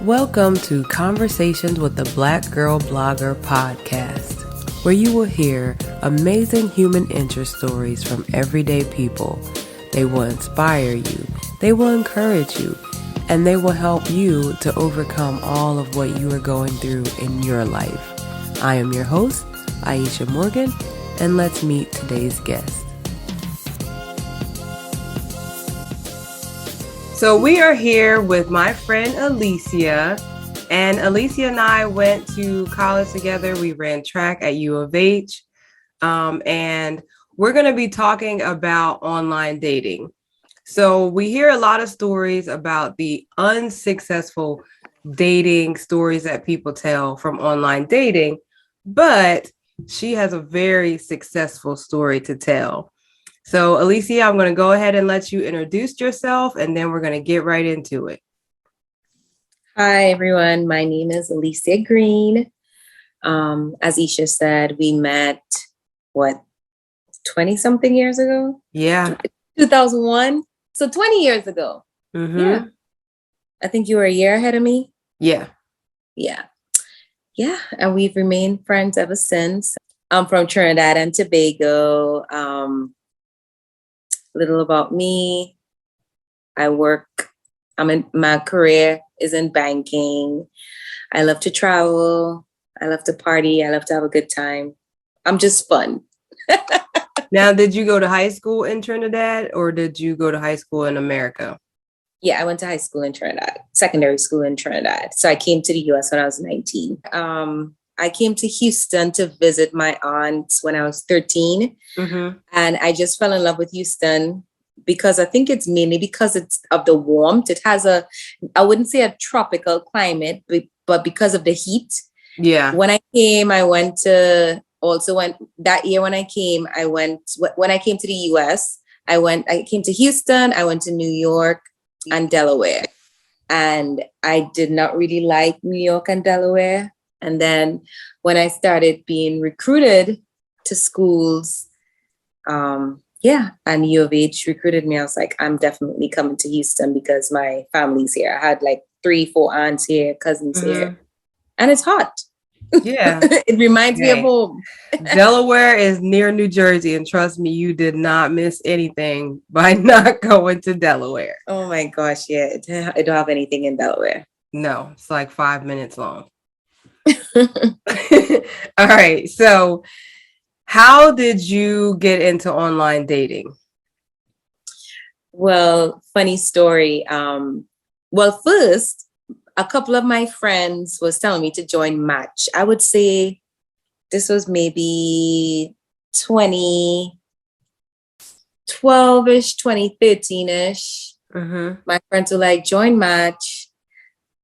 Welcome to Conversations with the Black Girl Blogger podcast, where you will hear amazing human interest stories from everyday people. They will inspire you, they will encourage you, and they will help you to overcome all of what you are going through in your life. I am your host, Aisha Morgan, and let's meet today's guest. So we are here with my friend Alicia, and Alicia and I went to college together. We ran track at U of H, and we're going to be talking about online dating. So we hear a lot of stories about the unsuccessful dating stories that people tell from online dating, but she has a very successful story to tell. So, Alicia, I'm going to go ahead and let you introduce yourself, and then we're going to get right into it. Hi, everyone. My name is Alicia Greene. As Aisha said, we met, 20-something years ago? Yeah. 2001. So 20 years ago. Mm-hmm. Yeah. I think you were a year ahead of me. Yeah. Yeah. And we've remained friends ever since. I'm from Trinidad and Tobago. Little about me. My career is in banking. I love to travel. I love to party. I love to have a good time. I'm just fun. Now, did you go to high school in Trinidad, or did you go to high school in America? Yeah, I went to high school in Trinidad, secondary school in Trinidad. So I came to the US when I was 19. I came to Houston to visit my aunt when I was 13. Mm-hmm. And I just fell in love with Houston because I think it's mainly because it's of the warmth. It has I wouldn't say a tropical climate, but because of the heat. Yeah. When I came, that year when I came to the US, I came to Houston, I went to New York and Delaware. And I did not really like New York and Delaware. And then when I started being recruited to schools, and U of H recruited me, I was like, I'm definitely coming to Houston because my family's here. I had like 3-4 aunts here, cousins here, and it's hot. Yeah. It reminds me of home. Delaware is near New Jersey, and trust me, you did not miss anything by not going to Delaware. Oh my gosh, yeah. I don't have anything in Delaware. No, it's like 5 minutes long. All right. So how did you get into online dating? Well, funny story. First, a couple of my friends was telling me to join Match. I would say this was maybe 2012-ish, 2013-ish. Mm-hmm. My friends were like, join Match.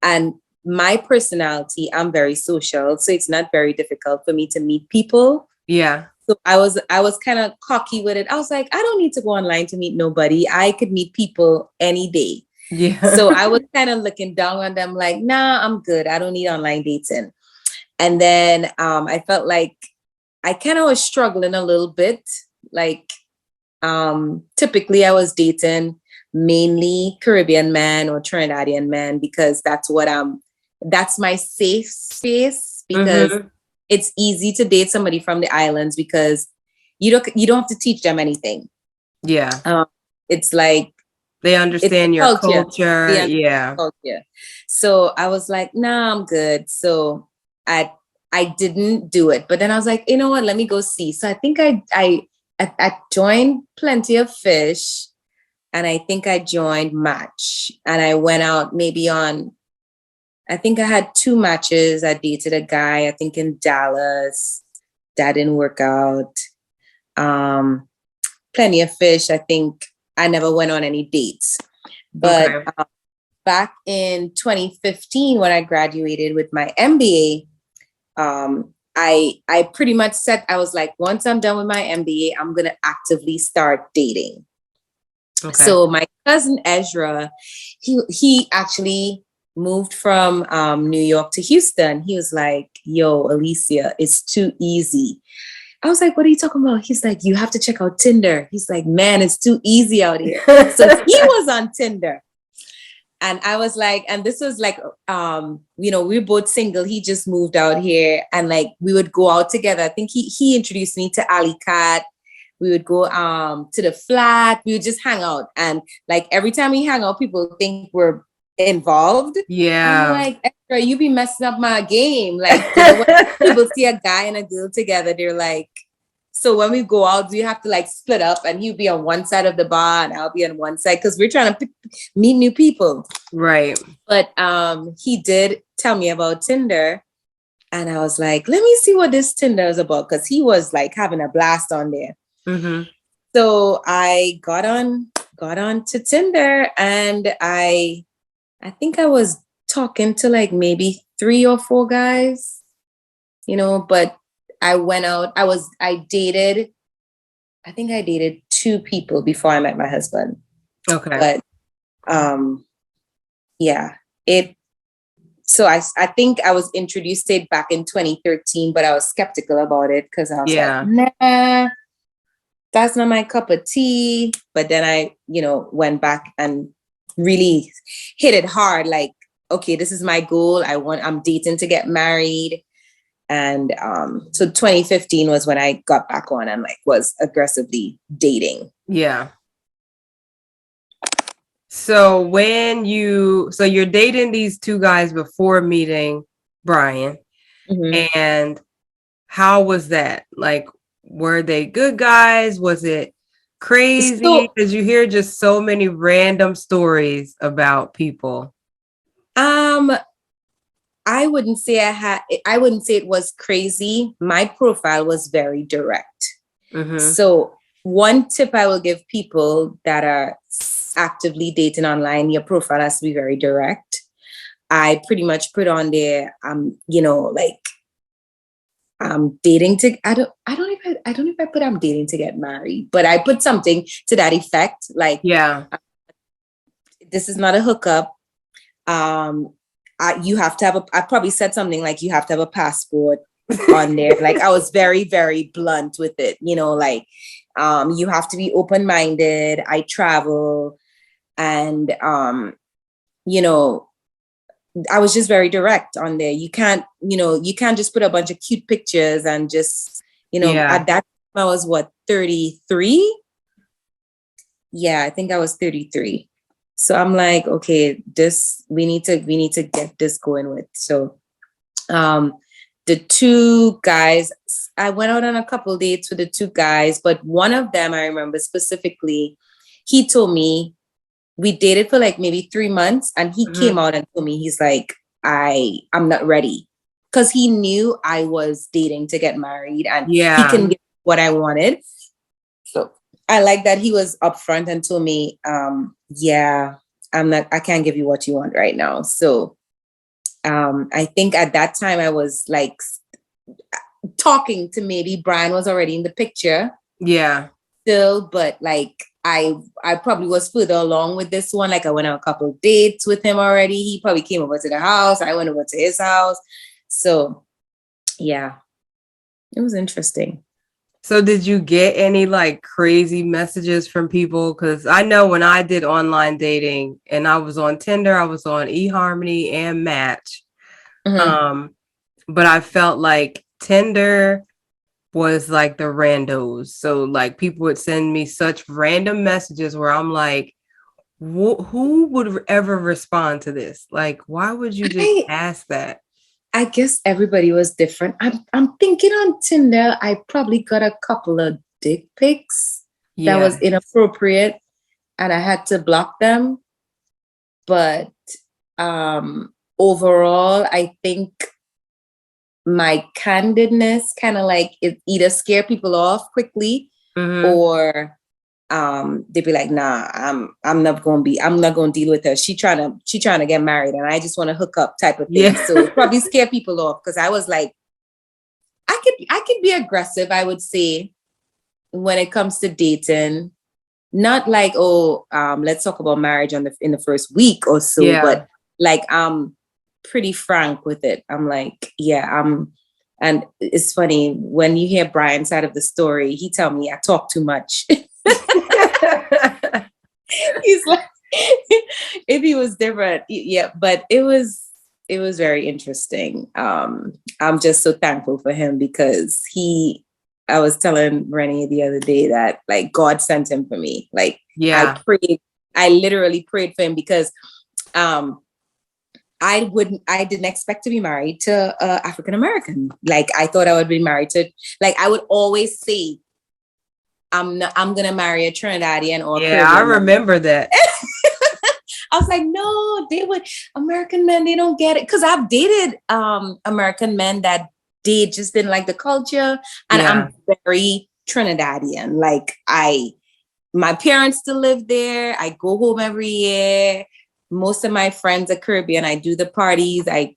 And my personality, I'm very social, so it's not very difficult for me to meet people. Yeah. So I was kind of cocky with it. I was like, I don't need to go online to meet nobody. I could meet people any day. Yeah. So I was kind of looking down on them like, nah, I'm good. I don't need online dating. And then I felt like I kind of was struggling a little bit. Like typically I was dating mainly Caribbean men or Trinidadian men because that's my safe space, because it's easy to date somebody from the islands because you don't have to teach them anything. Yeah. It's like they understand your culture. Yeah. Culture. So I was like, nah, I'm good. So I didn't do it. But then I was like, you know what? Let me go see. So I think I joined Plenty of Fish, and I think I joined Match, and I went out I think I had 2 matches. I dated a guy, I think in Dallas. That didn't work out. Plenty of Fish, I think I never went on any dates. But back in 2015, when I graduated with my MBA, I pretty much said, I was like, once I'm done with my MBA, I'm going to actively start dating. Okay. So my cousin Ezra, he actually moved from New York to Houston. He was like, yo, Alicia, it's too easy. I was like, what are you talking about? He's like, you have to check out Tinder. He's like, man, it's too easy out here. So he was on Tinder. And I was like, and this was like, we're both single. He just moved out here, and like we would go out together. I think he introduced me to Alley Cat. We would go to the flat. We would just hang out, and like every time we hang out, people think we're involved. Yeah. I'm like, extra, you be messing up my game. Like, when people see a guy and a girl together, they're like, so when we go out, we have to like split up, and he'll be on one side of the bar and I'll be on one side because we're trying to meet new people. Right. But he did tell me about Tinder, and I was like, let me see what this Tinder is about, because he was like having a blast on there. Mm-hmm. So I got on to Tinder, and I think I was talking to like maybe 3 or 4 guys, but I went out. I dated 2 people before I met my husband. Okay. But yeah, so I think I was introduced to it back in 2013, but I was skeptical about it because I was like, nah, that's not my cup of tea. But then I, went back and really hit it hard. Like, okay, this is my goal. I'm dating to get married. And so 2015 was when I got back on and like was aggressively dating. Yeah. So you're dating these 2 guys before meeting Brian. Mm-hmm. And how was that? Like, were they good guys? Was it crazy? Because you hear just so many random stories about people. I wouldn't say it was crazy. My profile was very direct. Mm-hmm. So one tip I will give people that are actively dating online, your profile has to be very direct. I pretty much put on there, I'm dating to, I don't know if I put I'm dating to get married, but I put something to that effect. Like, yeah, this is not a hookup. You have to have I probably said something like you have to have a passport on there. Like, I was very, very blunt with it, like, you have to be open-minded. I travel, and, I was just very direct on there. You can't just put a bunch of cute pictures and just, at that time I was 33? Yeah, I think I was 33. So I'm like, okay, we need to get this going with. So the 2 guys, I went out on a couple dates with the 2 guys, but one of them I remember specifically, he told me, we dated for like maybe 3 months, and he came out and told me, he's like, I'm not ready. Because he knew I was dating to get married, and he couldn't get what I wanted. So I like that he was upfront and told me, I can't give you what you want right now. So I think at that time I was like talking to, maybe Brian was already in the picture. Yeah. Still, but like I probably was further along with this one. Like, I went on a couple of dates with him already. He probably came over to the house. I went over to his house. So yeah, it was interesting. So did you get any like crazy messages from people? Because I know when I did online dating and I was on Tinder, I was on eHarmony and Match. Mm-hmm. But I felt like Tinder was like the randos. So like people would send me such random messages where I'm like, who would ever respond to this? Like, why would you just ask that? I guess everybody was different. I'm thinking on Tinder, I probably got a couple of dick pics that was inappropriate, and I had to block them. But overall, I think my candidness kind of like it either scare people off quickly, or they'd be like, nah, I'm not gonna deal with her. She trying to get married, and I just want to hook up type of thing. Yeah. So it probably scare people off, because I was like, I could be aggressive, I would say, when it comes to dating. Not like, let's talk about marriage in the first week or so, but like I'm pretty frank with it. I'm like, and it's funny when you hear Brian's side of the story, he tell me I talk too much. He's like, if he was different. Yeah, but it was very interesting. I'm just so thankful for him because I was telling Rennie the other day that like God sent him for me. Like Yeah. I literally prayed for him because I didn't expect to be married to African American. Like I thought I would be married to, like I would always say, I'm gonna marry a Trinidadian or Yeah, I Caribbean man. remember that. I was like, no, American men, they don't get it. Cause I've dated American men that they just didn't like the culture. And Yeah. I'm very Trinidadian. Like my parents still live there. I go home every year. Most of my friends are Caribbean. I do the parties. I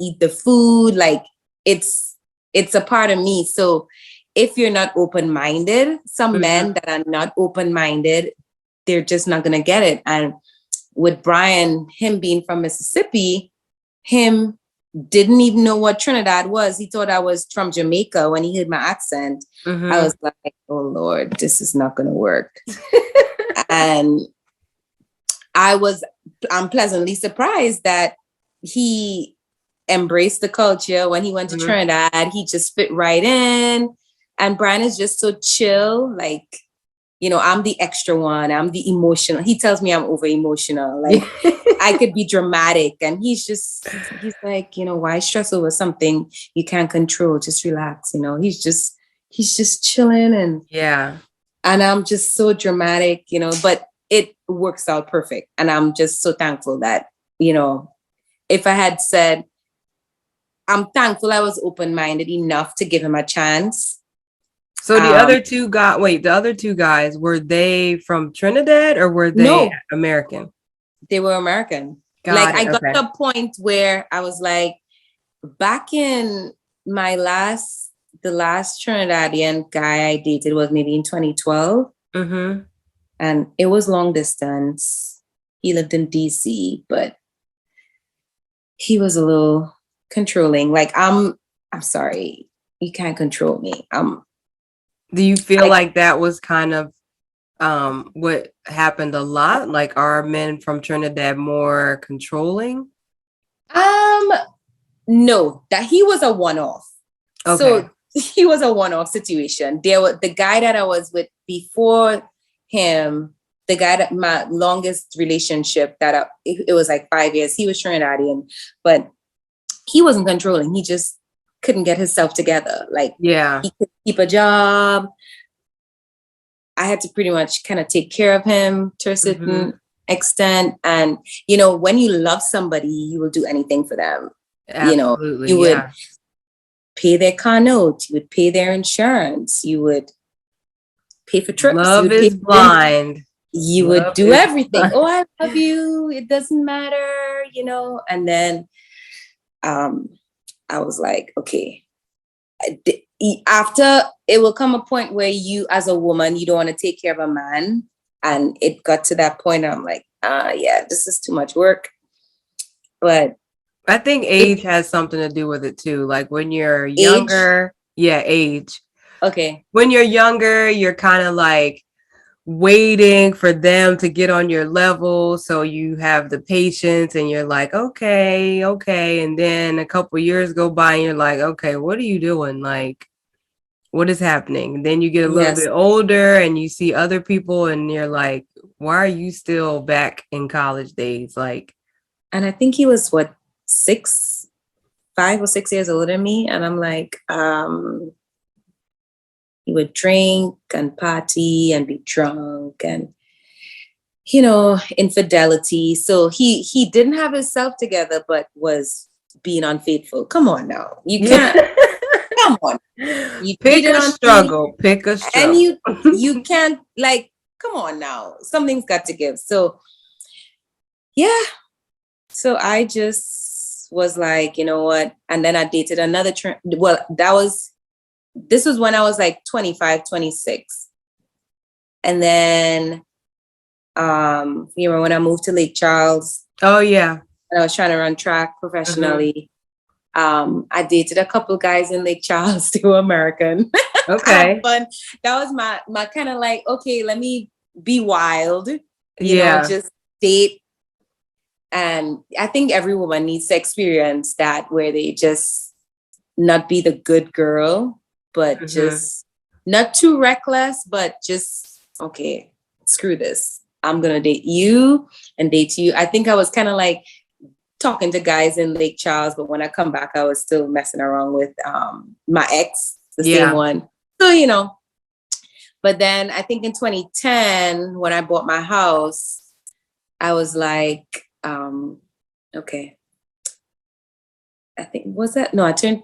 eat the food. Like it's a part of me. So if you're not open-minded, some men that are not open-minded, they're just not gonna get it. And with Brian, him being from Mississippi, him didn't even know what Trinidad was. He thought I was from Jamaica when he heard my accent. I was like, oh Lord, this is not gonna work. And I'm pleasantly surprised that he embraced the culture. When he went to Trinidad, he just fit right in. And Brian is just so chill. Like, you know, I'm the extra one. I'm the emotional. He tells me I'm over emotional. Like I could be dramatic. And he's like, you know, why stress over something you can't control? Just relax. You know, he's just chilling. And I'm just so dramatic, you know, but it works out perfect. And I'm just so thankful that, you know, if I had said, I'm thankful I was open-minded enough to give him a chance. So the other two guys, were they from Trinidad or were they American? They were American. I got to a point where I was like, back in the last Trinidadian guy I dated was maybe in 2012. And it was long distance. He lived in DC, but he was a little controlling. Like, I'm sorry, you can't control me. Do you feel like that was kind of what happened a lot? Like, are men from Trinidad more controlling? No, that he was a one-off. Okay. So he was a one-off situation. The guy that I was with before him, the guy that my longest relationship it was like 5 years. He was Trinidadian, but he wasn't controlling. He just couldn't get himself together. Like, he could keep a job. I had to pretty much kind of take care of him to a certain extent. And, you know, when you love somebody, you will do anything for them. Absolutely, you know, you would pay their car note, you would pay their insurance, you would pay for trips. Love is blind. You would do everything. Oh, I love you. It doesn't matter, you know. And then I was like, okay. After, it will come a point where you, as a woman, you don't want to take care of a man. And it got to that point, I'm like, yeah, this is too much work. But I think age has something to do with it too. Like when you're younger, age. Okay. When you're younger, you're kind of like waiting for them to get on your level. So you have the patience and you're like, okay. And then a couple years go by and you're like, okay, what are you doing? Like, what is happening? And then you get a little bit older and you see other people and you're like, why are you still back in college days? Like, and I think he was 5 or 6 years older than me. And I'm like, he would drink and party and be drunk and, you know, infidelity. So he didn't have himself together, but was being unfaithful. Come on now. You can't. Come on. You pick a struggle. And you can't, like, come on now. Something's got to give. So, yeah. So I just was like, you know what? And then I dated another, this was when I was like 25, 26. And then, you know, when I moved to Lake Charles. Oh, yeah. And I was trying to run track professionally. I dated a couple guys in Lake Charles. They were American. Okay. But that was my kind of like, okay, let me be wild. You know, just date And I think every woman needs to experience that, where they just not be the good girl, but just not too reckless, but just, okay, screw this. I'm going to date you and date you. I think I was kind of like talking to guys in Lake Charles, but when I come back, I was still messing around with my ex, the same one. So, you know, but then I think in 2010, when I bought my house, I was like, okay, I think, was that? No, I turned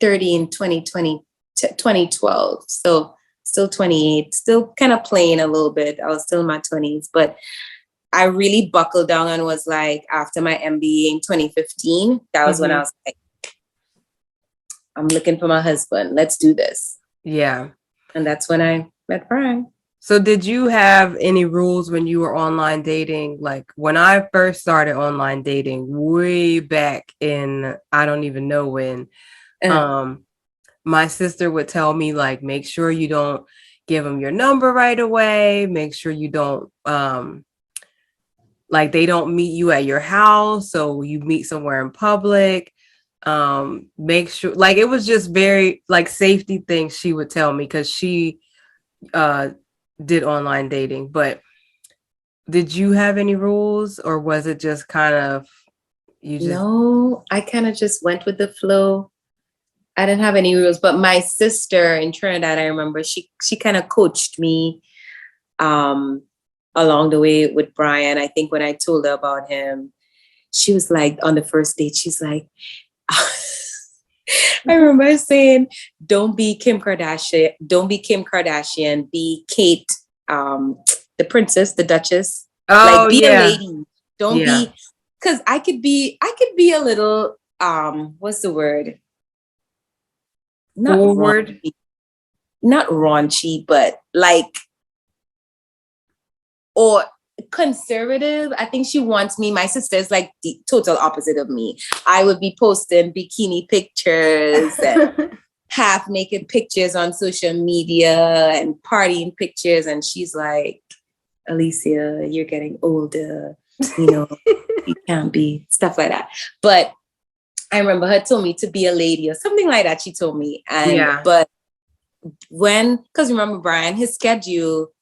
30 in 2012. So still 28, still kind of playing a little bit. I was still in my 20s, but I really buckled down and was like, after my MBA in 2015, that was when I was like, I'm looking for my husband. Let's do this. Yeah. And that's when I met Brian. So did you have any rules when you were online dating? Like when I first started online dating way back in, I don't even know when, my sister would tell me, like, make sure you don't give them your number right away. Make sure you don't, like they don't meet you at your house. So you meet somewhere in public. Make sure, like, it was just very like safety things she would tell me, because she did online dating. But did you have any rules, or was it just kind of No, I kind of just went with the flow. I didn't have any rules, but my sister in Trinidad, I remember she kind of coached me along the way with Brian. I think when I told her about him, she was like, on the first date, she's like, I remember saying, don't be Kim Kardashian, be Kate, the princess, the Duchess. Like, be a lady. Don't be, because I could be a little, what's the word? Not forward, not raunchy, but like, or conservative. I think she wants me. My sister is like the total opposite of me. I would be posting bikini pictures and half naked pictures on social media and partying pictures. And she's like, Alicia, you're getting older. You know, you can't be, stuff like that. But I remember her told me to be a lady or something like that. She told me. And but because remember Brian, his schedule,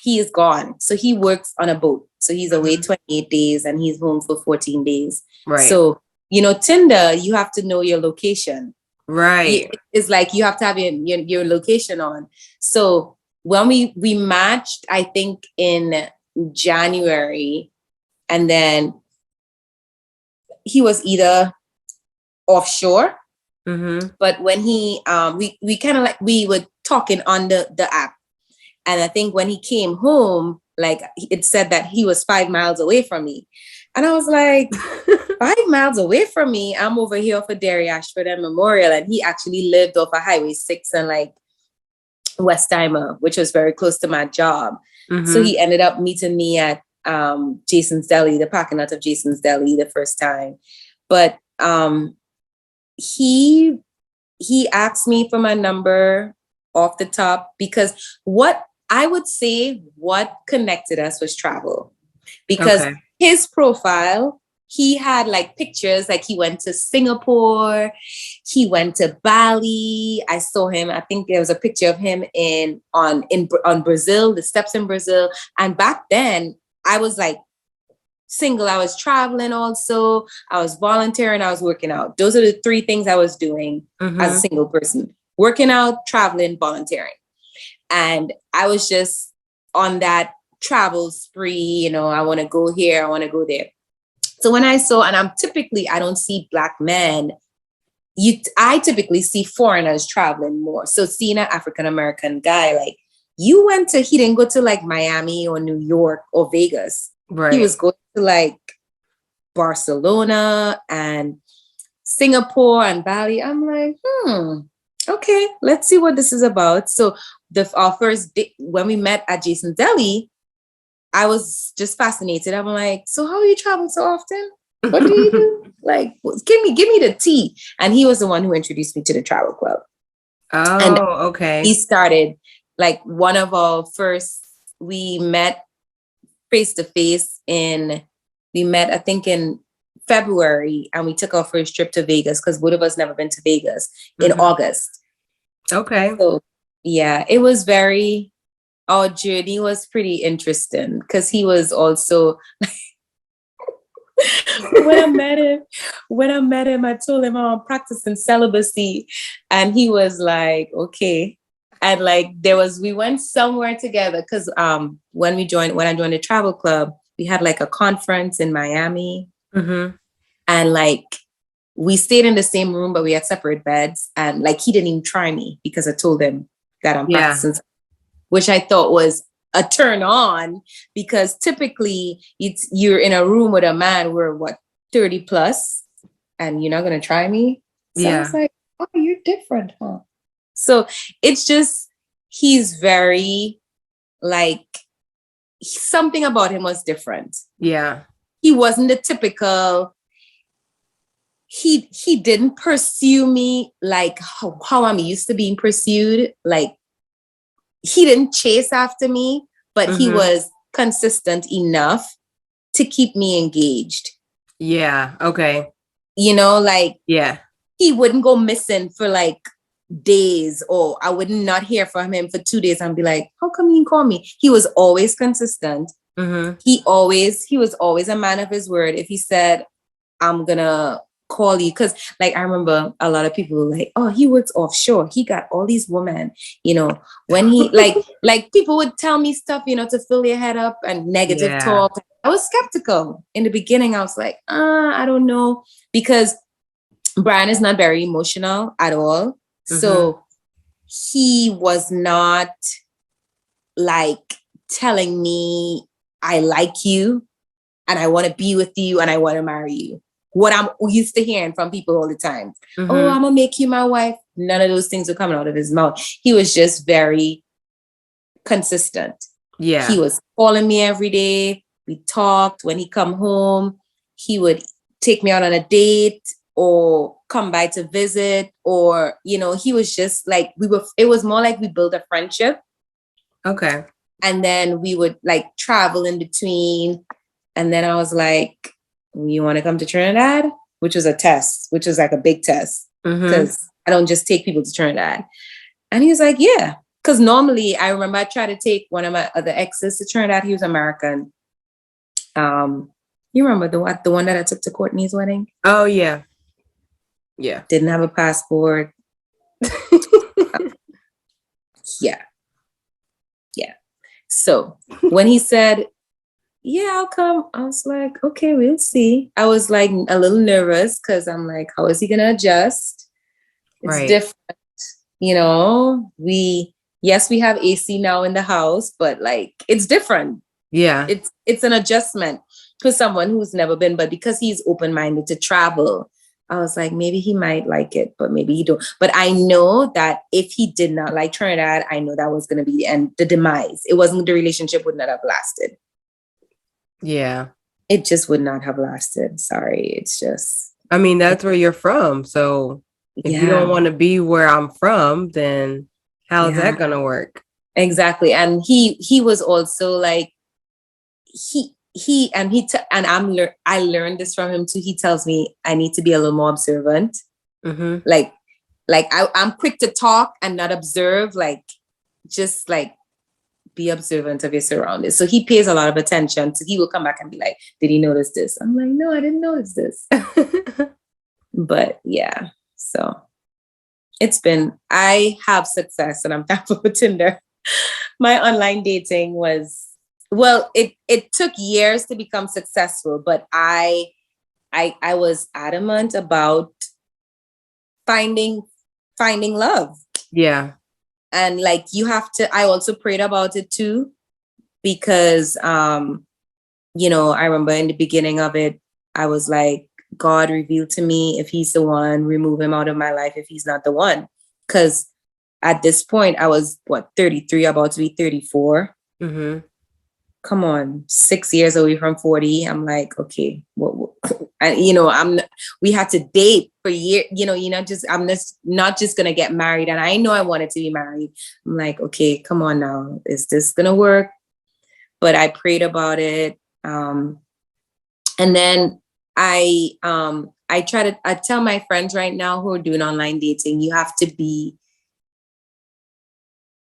he is gone. So he works on a boat. So he's away 28 days and he's home for 14 days. Right. So, you know, Tinder, you have to know your location. Right. It's like you have to have your location on. So when we matched, I think in January, and then he was either offshore, but when he we kind of like, we were talking on the app, and I think when he came home, like, it said that he was 5 miles away from me, and I was like, 5 miles away from me? I'm over here for Derry Ashford and Memorial, and he actually lived off of Highway 6 and like Westheimer, which was very close to my job. So he ended up meeting me at Jason's Deli, the parking lot of Jason's Deli, the first time. But he asked me for my number off the top, because what I would say what connected us was travel, because his profile, he had like pictures, like he went to Singapore, he went to Bali. I saw him, I think there was a picture of him on Brazil, the steps in Brazil. And back then I was like single. I was traveling also. I was volunteering. I was working out. Those are the three things I was doing as a single person: working out, traveling, volunteering. And I was just on that travel spree. You know, I want to go here, I want to go there. So when I saw, and I don't see Black men. I typically see foreigners traveling more. So seeing an African-American guy, like, he didn't go to like Miami or New York or Vegas. Right. He was going to like Barcelona and Singapore and Bali. I'm like, okay, let's see what this is about. So our first date, when we met at Jason's Deli, I was just fascinated. I'm like, so how are you traveling so often? What do you do? Like, give me the tea. And he was the one who introduced me to the travel club. Oh, and okay. He started like one of our first, we met face to face in We met, I think, in February, and we took our first trip to Vegas because both of us never been to Vegas in August. Okay. So yeah, it was our journey was pretty interesting because he was also when I met him, I told him, oh, I'm practicing celibacy. And he was like, okay. And like we went somewhere together because when I joined the travel club, we had like a conference in Miami. And like we stayed in the same room, but we had separate beds. And like he didn't even try me because I told him that I'm practicing, which I thought was a turn on, because typically you're in a room with a man where 30 plus and you're not going to try me. So I was like, oh, you're different, huh? So it's just, he's very like, something about him was different. Yeah. He wasn't the typical, he didn't pursue me like how I'm used to being pursued. Like, he didn't chase after me, but he was consistent enough to keep me engaged. Yeah. Okay. You know, like, yeah, he wouldn't go missing for like days, or I would not hear from him for 2 days and be like, how come you didn't call me? He was always consistent. He was always a man of his word. If he said, I'm gonna call you, because like I remember a lot of people were like, oh, he works offshore, he got all these women, you know, when he like people would tell me stuff, you know, to fill their head up and negative talk. I was skeptical in the beginning. I was like, I don't know, because Brian is not very emotional at all. So he was not like telling me, I like you and I want to be with you and I want to marry you. What I'm used to hearing from people all the time. Oh, I'm gonna make you my wife. None of those things were coming out of his mouth. He was just very consistent. Yeah. He was calling me every day. We talked. When he come home, he would take me out on a date or come by to visit, or, you know, he was just like, it was more like we built a friendship. Okay. And then we would like travel in between. And then I was like, you want to come to Trinidad? Which was a test, which was like a big test, because I don't just take people to Trinidad. And he was like, yeah. Because normally I remember I tried to take one of my other exes to Trinidad. He was American. You remember the one that I took to Courtney's wedding? Oh, yeah. Yeah. Didn't have a passport. Yeah. So when he said, yeah, I'll come, I was like, okay, we'll see. I was like a little nervous because I'm like, how is he going to adjust? It's different. You know, we have AC now in the house, but like, it's different. Yeah. It's an adjustment for someone who's never been, but because he's open-minded to travel, I was like, maybe he might like it, but maybe he don't. But I know that if he did not like Trinidad, I know that was going to be the end, the demise. It wasn't, the relationship would not have lasted. Yeah. It just would not have lasted. Sorry. It's just, I mean, that's where you're from. So if you don't want to be where I'm from, then how's that going to work? Exactly. And he was also like, I learned this from him too. He tells me I need to be a little more observant. Like I'm quick to talk and not observe, like, just like be observant of your surroundings. So he pays a lot of attention. So he will come back and be like, did he notice this? I'm like, no, I didn't notice this. But yeah, so I have success and I'm thankful for Tinder. My online dating was, well, it took years to become successful, but I was adamant about finding love. Yeah. And like, I also prayed about it too, because, you know, I remember in the beginning of it, I was like, God, revealed to me if he's the one, remove him out of my life if he's not the one. Because at this point, I was 33, about to be 34. Come on, 6 years away from 40. I'm like, okay, and you know, we had to date for years. You know, I'm not just gonna get married. And I know I wanted to be married. I'm like, okay, come on now, is this gonna work? But I prayed about it. And And then I tell my friends right now who are doing online dating,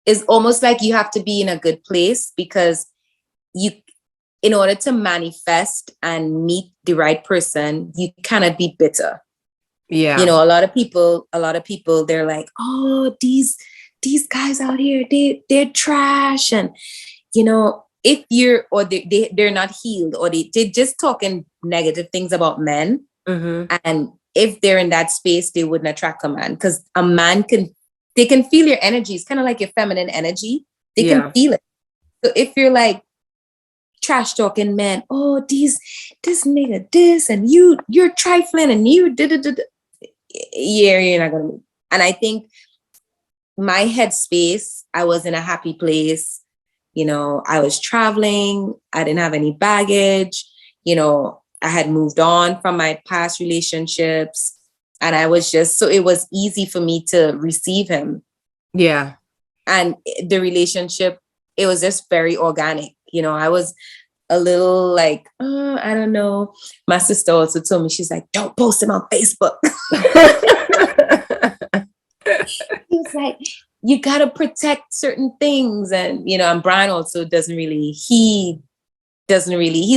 it's almost like you have to be in a good place, because in order to manifest and meet the right person, you cannot be bitter. Yeah. You know, a lot of people, they're like, oh, these guys out here, they're trash. And, you know, if they're not healed, or they're just talking negative things about men. Mm-hmm. And if they're in that space, they wouldn't attract a man, because a man they can feel your energy. It's kind of like your feminine energy. They can feel it. So if you're like trash talking men, oh, this nigga, this, and you're trifling, and you did, yeah, you're not gonna move. And I think my headspace, I was in a happy place. You know, I was traveling. I didn't have any baggage. You know, I had moved on from my past relationships. And I was just, so it was easy for me to receive him. Yeah. And the relationship, it was just very organic. You know, I was a little like, oh, I don't know. My sister also told me, she's like, don't post him on Facebook. He's like, you got to protect certain things. And, you know, and Brian also he's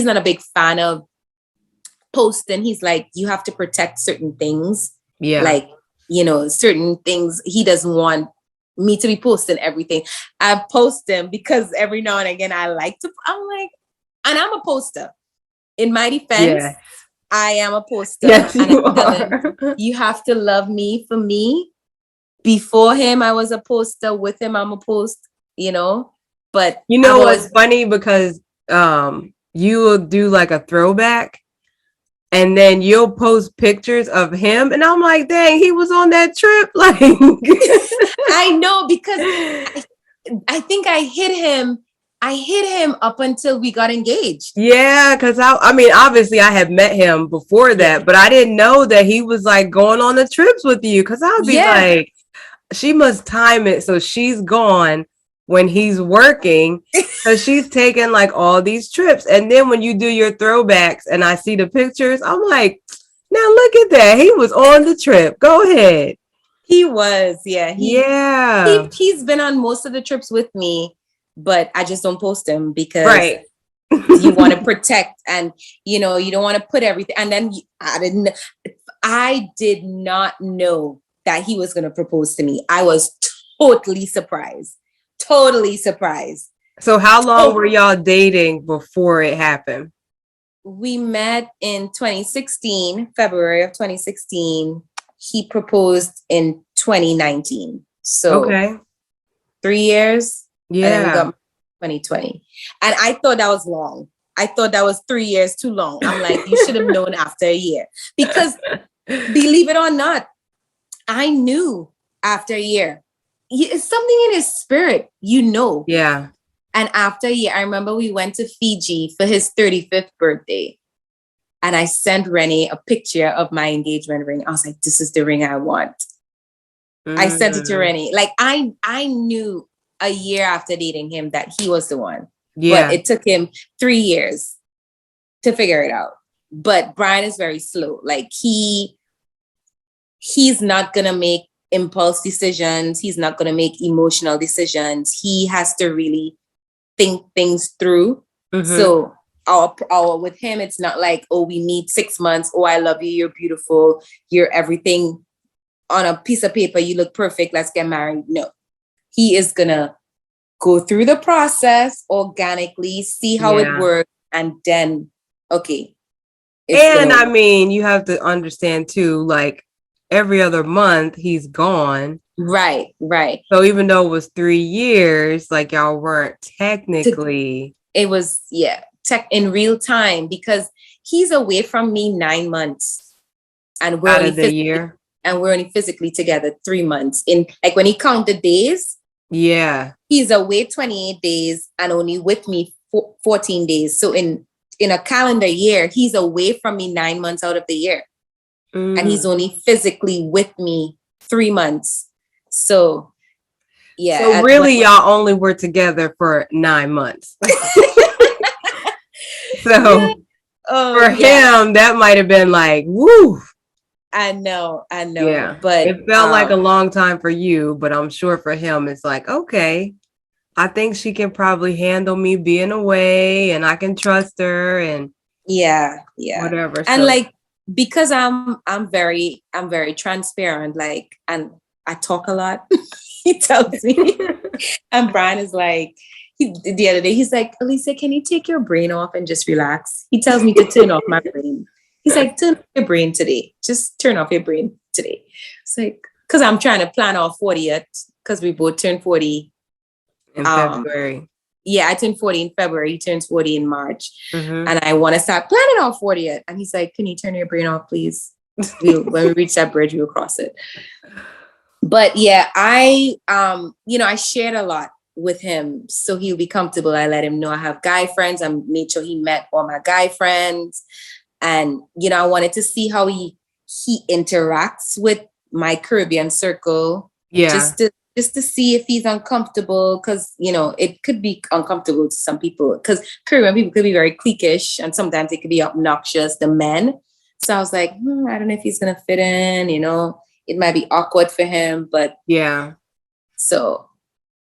not a big fan of posting. He's like, you have to protect certain things. Yeah. Like, you know, certain things. He doesn't want me to be posting everything. I post them because every now and again I'm like, and I'm a poster. In my defense, I am a poster. Yes, and you I'm telling you have to love me for me. Before him, I was a poster. With him, I'm a post, you know. But you know what's funny, because you will do like a throwback, and then you'll post pictures of him, and I'm like, dang, he was on that trip. Like, I know, because I think I hit him up until we got engaged. Yeah, because I mean, obviously I had met him before that, but I didn't know that he was like going on the trips with you, because I would be like, she must time it so she's gone when he's working, because she's taking like all these trips. And then when you do your throwbacks and I see the pictures, I'm like, now look at that. He was on the trip. Go ahead. He was, yeah. He's been on most of the trips with me, but I just don't post him because you want to protect, and you know, you don't want to put everything. And then I did not know that he was going to propose to me. I was totally surprised. So how long were y'all dating before it happened? We met in 2016, February of 2016. He proposed in 2019. So 3 years. Yeah. And then we got 2020. And I thought that was long. I thought that was 3 years too long. I'm like, you should have known after a year. Because believe it or not, I knew after a year. It's something in his spirit, you know. Yeah. And after a year, I remember we went to Fiji for his 35th birthday. And I sent Renee a picture of my engagement ring. I was like, this is the ring I want. I sent it to Renee. Like, I knew a year after dating him that he was the one. Yeah. But it took him 3 years to figure it out. But Brian is very slow. Like, he's not going to make impulse decisions. He's not going to make emotional decisions. He has to really think things through. Mm-hmm. So our with him, it's not like, oh, we meet 6 months. Oh, I love you. You're beautiful. You're everything on a piece of paper. You look perfect. Let's get married. No, he is going to go through the process organically, see how it works. And then, okay. And I mean, you have to understand too, like, every other month he's gone. Right. So even though it was 3 years, like, y'all weren't technically. It was, in real time, because he's away from me 9 months. And we're out of the year. And we're only physically together 3 months. In, like, when he counted days. Yeah. He's away 28 days and only with me 14 days. So in a calendar year, he's away from me 9 months out of the year. And he's only physically with me 3 months. So, yeah. So really, y'all only were together for 9 months. So, Oh For yeah, him, that might have been like, woo. I know, Yeah. but It felt like a long time for you, but I'm sure for him, it's like, okay, I think she can probably handle me being away and I can trust her and yeah, whatever. and So, like because I'm very transparent, like, and I talk a lot. He tells me, and Brian is like, the other day he's like, Alicia, can you take your brain off and just relax? He tells me to turn off my brain. He's like, turn off your brain today. Just turn off your brain today. It's like, because I'm trying to plan our 40th, because we both turned 40. in Um, February. yeah, I turned 40 in February. He turns 40 in March. Mm-hmm. And I want to start planning our 40th. And he's like, can you turn your brain off, please? When we reach that bridge, we'll cross it. But yeah, I shared a lot with him, so he'll be comfortable. I let him know I have guy friends. I made sure he met all my guy friends. And, I wanted to see how he interacts with my Caribbean circle, Yeah. just to see if he's uncomfortable, because it could be uncomfortable to some people, because Caribbean people could be very cliquish and sometimes it could be obnoxious, the men. So I was like, I don't know if he's gonna fit in, it might be awkward for him, but Yeah. so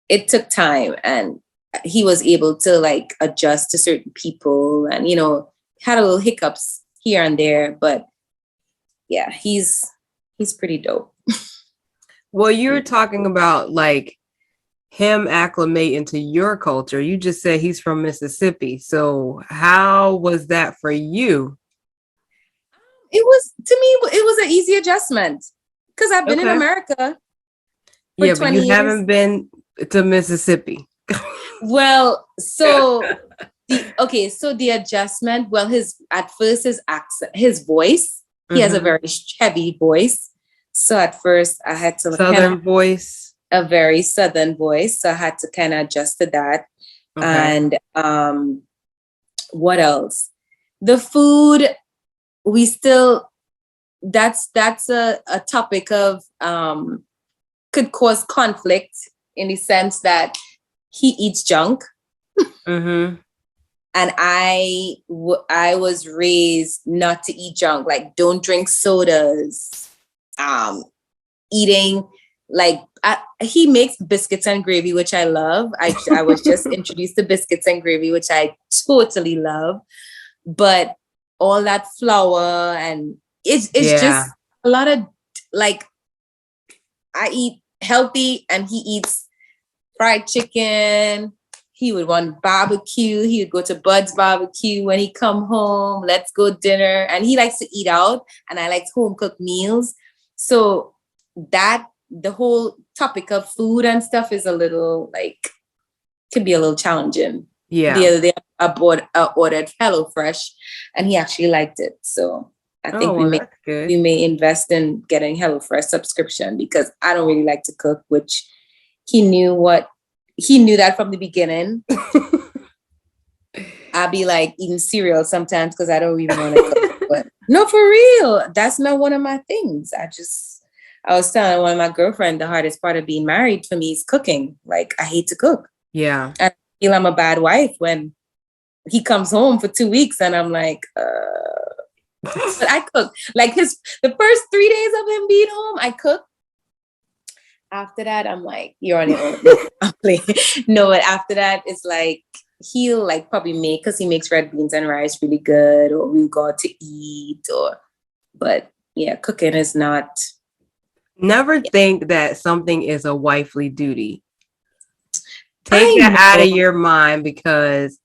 it took time, and he was able to like adjust to certain people, and had a little hiccups here and there, but yeah, he's pretty dope. Well, you're talking about like him acclimating to your culture. You just said he's from Mississippi. So how was that for you? It was, to me, it was an easy adjustment, because I've been in Okay. America for Yeah, but 20 you years. haven't been to Mississippi. Well, so the adjustment, well, at first his accent, his voice, he has a Mm-hmm. very heavy voice. So at first I had to kind of Southern voice. a very southern voice. So I had to kind of adjust to that. Okay. And what else? The food, we still that's a topic of could cause conflict, in the sense that he eats junk. Mm-hmm. And I was raised not to eat junk, like don't drink sodas, eating like he makes biscuits and gravy, which I love. I was just introduced to biscuits and gravy, which I totally love, but all that flour, and it's Yeah. just a lot of, like, I eat healthy and he eats fried chicken. He would want barbecue. He would go to Bud's barbecue when he come home. Let's go dinner. And he likes to eat out, and I like home cooked meals. So that the whole topic of food and stuff is a little, like, can be a little challenging. Yeah. The other day I ordered HelloFresh, and he actually liked it. So I think That's good. we may invest in getting HelloFresh subscription, because I don't really like to cook, which he knew that from the beginning. I'll be like eating cereal sometimes because I don't even want to cook. But no, for real, that's not one of my things. I was telling one of my girlfriends, the hardest part of being married for me is cooking. Like, I hate to cook. Yeah. I feel I'm a bad wife when he comes home for 2 weeks and I'm like, but I cook. Like, the first 3 days of him being home, I cook. After that, I'm like, you're on your own. I'm playing. No, but after that, it's like, he'll like probably make, because he makes red beans and rice really good, or we'll go out to eat, but yeah, cooking is not. Never think that something is a wifely duty. I Take that out know. of your mind, because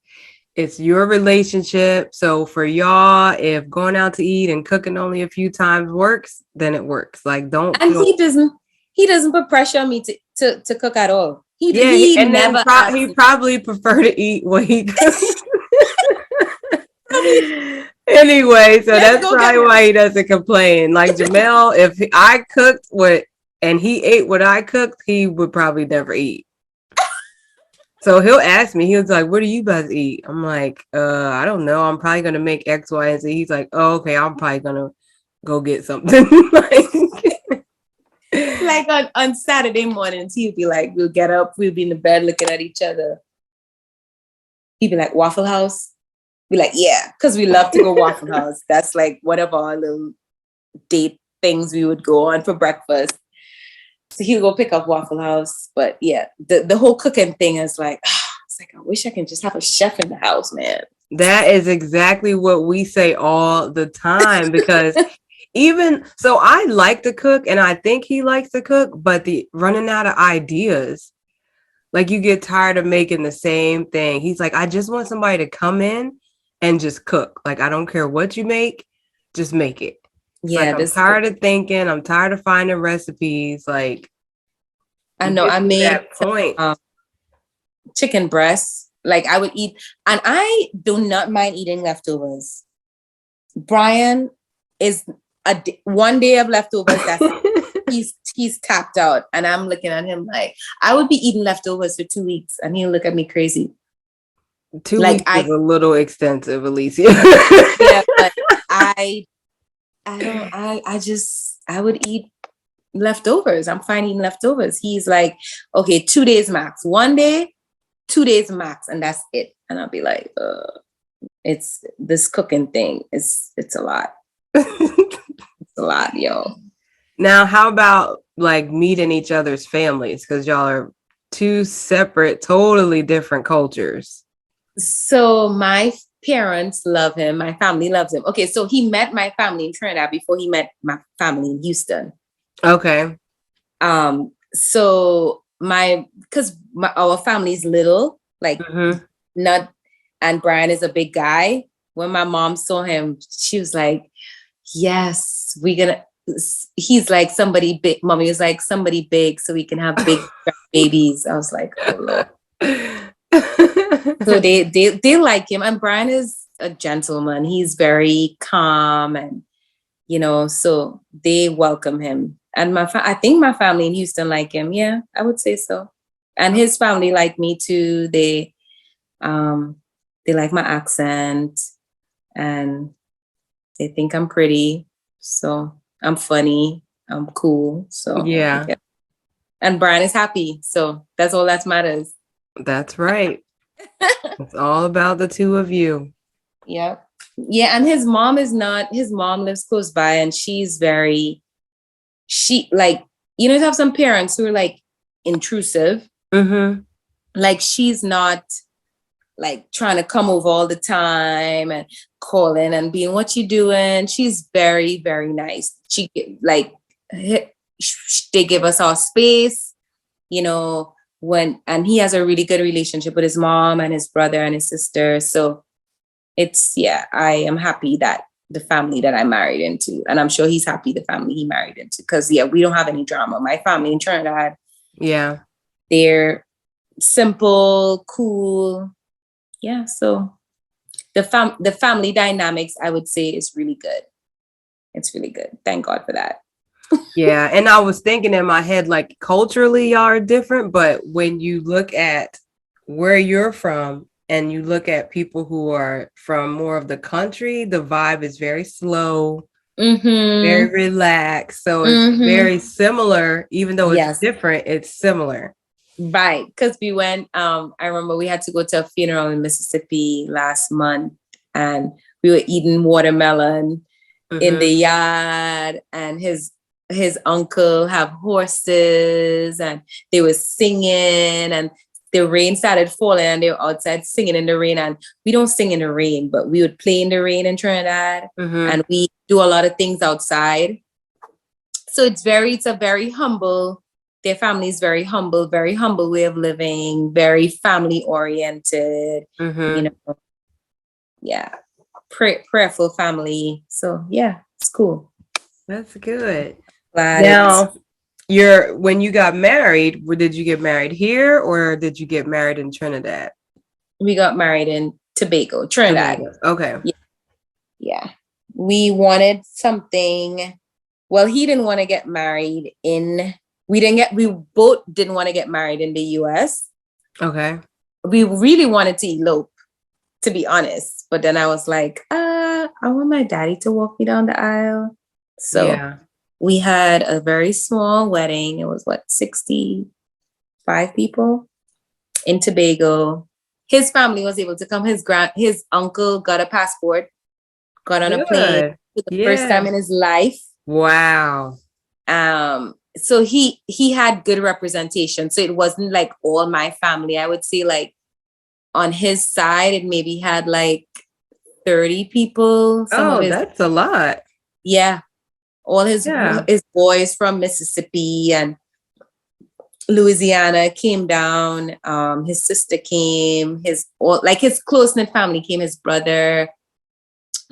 it's your relationship. So for y'all, if going out to eat and cooking only a few times works, then it works. Like, don't And feel. he doesn't put pressure on me to cook at all. Yeah, He and then never asked he me. probably prefer to eat what he cooks. Anyway, so Let's that's go get probably why he doesn't complain. Like Jamel, if I cooked what and he ate what I cooked, he would probably never eat. So he'll ask me, he was like, what do you guys eat? I'm like, I don't know. I'm probably gonna make X, Y, and Z. He's like, oh, okay, I'm probably gonna go get something. like on Saturday mornings, he'd be like, we'll get up, we'll be in the bed looking at each other. He'd be like, Waffle House. Be like, yeah, because we love to go Waffle House. That's like one of our little date things we would go on for breakfast. So he'll go pick up Waffle House. But yeah, the whole cooking thing is like, it's like, I wish I can just have a chef in the house, man. That is exactly what we say all the time because even so, I like to cook and I think he likes to cook, but the running out of ideas, like you get tired of making the same thing. He's like, I just want somebody to come in and just cook. Like, I don't care what you make, just make it. It's Yeah, like, I'm tired of thinking, I'm tired of finding recipes. Like, I know I made that point. Chicken breasts. Like I would eat, and I do not mind eating leftovers. Brian is one day of leftovers. That's he's tapped out, and I'm looking at him like I would be eating leftovers for 2 weeks, and he'll look at me crazy. 2 weeks is a little extensive, Alicia. Yeah, but I would eat leftovers. I'm fine eating leftovers. He's like, okay, 2 days max. One day, 2 days max, and that's it. And I'll be like, it's this cooking thing. It's a lot. It's a lot, yo. Now, how about like meeting each other's families? Because y'all are two separate, totally different cultures. So my parents love him. My family loves him. Okay, so he met my family in Trinidad before he met my family in Houston. Okay. So our family's little, like not, and Brian is a big guy. When my mom saw him, she was like, yes, he's like somebody big. Mommy was like somebody big so we can have big babies. I was like, oh Lord. So they like him, and Brian is a gentleman. He's very calm, and so they welcome him. And I think my family in Houston like him. Yeah, I would say so. And his family like me too. They like my accent, and they think I'm pretty. So I'm funny. I'm cool. So yeah. And Brian is happy. So that's all that matters. That's right. It's all about the two of you. Yeah. Yeah. And his mom lives close by, and she's you have some parents who are like intrusive. Mm-hmm. Like she's not like trying to come over all the time and calling and being, what you doing? She's very, very nice. She they give us our space, and he has a really good relationship with his mom and his brother and his sister. So I am happy that the family that I married into, and I'm sure he's happy the family he married into, because we don't have any drama. My family in Trinidad, they're simple, cool. Yeah, so the family dynamics, I would say, is really good. It's really good. Thank God for that. Yeah, and I was thinking in my head, like culturally y'all are different, but when you look at where you're from and you look at people who are from more of the country, the vibe is very slow, very relaxed. So it's very similar, even though it's different, it's similar. Right, because we went, I remember we had to go to a funeral in Mississippi last month, and we were eating watermelon in the yard, and his uncle have horses, and they were singing, and the rain started falling, and they were outside singing in the rain. And we don't sing in the rain, but we would play in the rain in Trinidad, and we do a lot of things outside. So it's a very humble. Their family is very humble way of living, very family oriented, prayerful family. So yeah, it's cool. That's good. Now, when you got married, did you get married here or did you get married in Trinidad? We got married in Trinidad. Okay. Yeah. We wanted something. Well, he didn't want to get married we both didn't want to get married in the US. Okay. We really wanted to elope, to be honest. But then I was like, I want my daddy to walk me down the aisle. So we had a very small wedding. It was 65 people in Tobago. his family was able to come. His uncle got a passport, got on a plane Good. for the first Yeah. time in his life. Wow. So he had good representation. So it wasn't like all my family. I would say like on his side, it maybe had like 30 people. Some of Oh, his, that's a lot. yeah, all his Yeah. boys from Mississippi and Louisiana came down. His sister came. His close knit family came. His brother,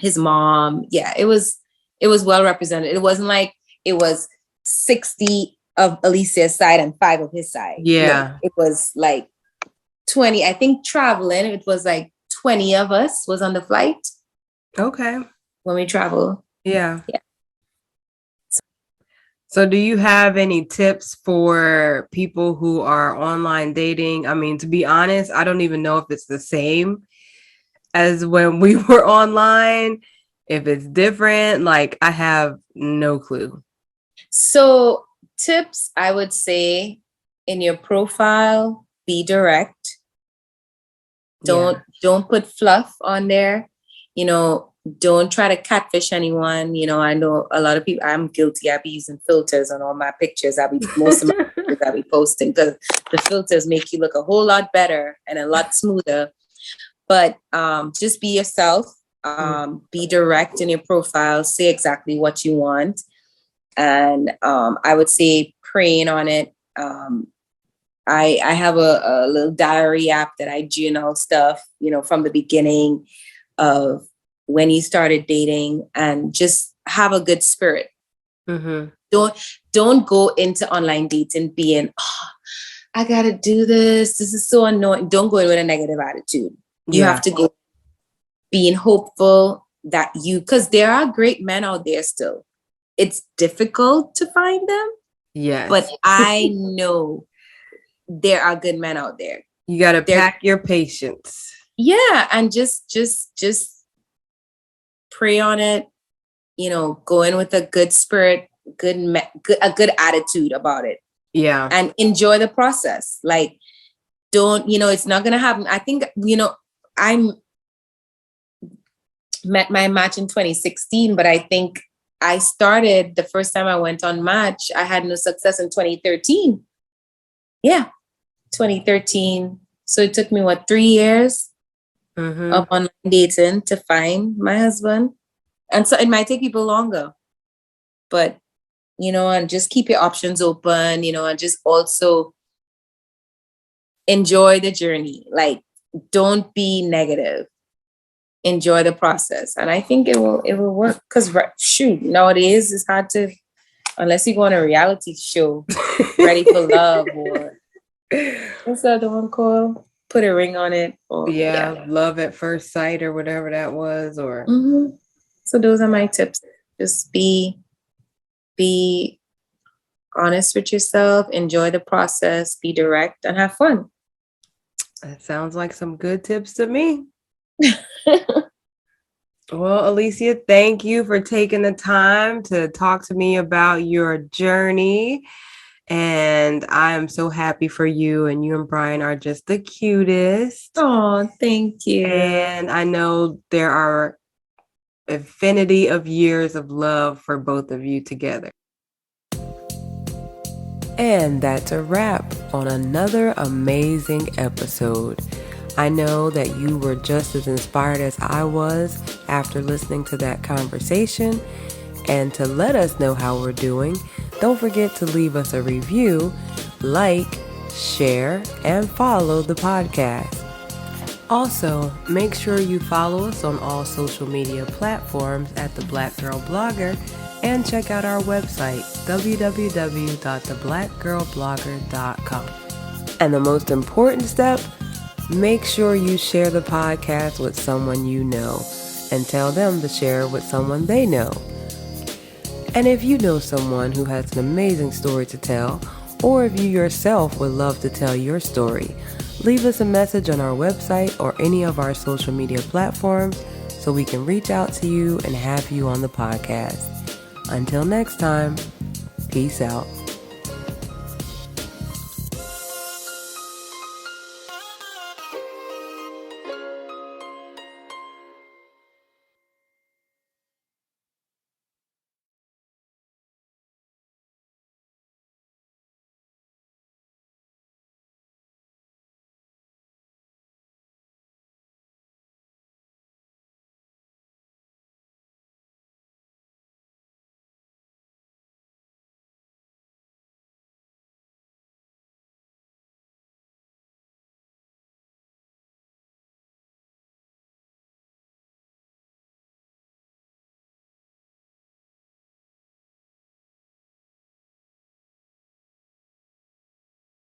his mom. Yeah, it was well represented. It wasn't like it was 60 of Alicia's side and 5 of his side. Yeah. No, it was like 20. I think traveling, it was like 20 of us was on the flight Okay. when we travel. Yeah. Yeah. So do you have any tips for people who are online dating? I mean, to be honest, I don't even know if it's the same as when we were online, if it's different. Like, I have no clue. So tips, I would say in your profile, be direct. Don't put fluff on there. Don't try to catfish anyone. I know a lot of people, I'm guilty. I be using filters on all my pictures. Most of my pictures I'll be posting because the filters make you look a whole lot better and a lot smoother. But just be yourself. Be direct in your profile. Say exactly what you want. And I would say praying on it. I have a little diary app that I journal stuff, from the beginning of when you started dating, and just have a good spirit. Mm-hmm. Don't go into online dating being, I gotta do this. This is so annoying. Don't go in with a negative attitude. You have to go being hopeful that because there are great men out there still. It's difficult to find them. Yes. But I know there are good men out there. You got to pack your patience. Yeah. And just pray on it, go in with a good spirit, a good attitude about it. Yeah. And enjoy the process. Like, don't, it's not going to happen. I think, I met my match in 2016, but I think I started the first time I went on Match, I had no success in 2013. Yeah, 2013. So it took me 3 years of online dating to find my husband. And so it might take people longer, but, and just keep your options open, and just also enjoy the journey. Like, don't be negative. Enjoy the process. And I think it will work. Because nowadays it's hard to, unless you go on a reality show, Ready for Love, or what's the other one called? Put a ring on it. Or Love at First Sight or whatever that was. Or So those are my tips. Just be honest with yourself, enjoy the process, be direct, and have fun. That sounds like some good tips to me. Well, Alicia, thank you for taking the time to talk to me about your journey. And I am so happy for you. And you and Brian are just the cutest. Oh, thank you. And I know there are infinity of years of love for both of you together. And that's a wrap on another amazing episode. I know that you were just as inspired as I was after listening to that conversation. And to let us know how we're doing, don't forget to leave us a review, like, share, and follow the podcast. Also, make sure you follow us on all social media platforms at The Black Girl Blogger, and check out our website, www.theblackgirlblogger.com. And the most important step, make sure you share the podcast with someone you know and tell them to share with someone they know. And if you know someone who has an amazing story to tell, or if you yourself would love to tell your story, leave us a message on our website or any of our social media platforms so we can reach out to you and have you on the podcast. Until next time, peace out.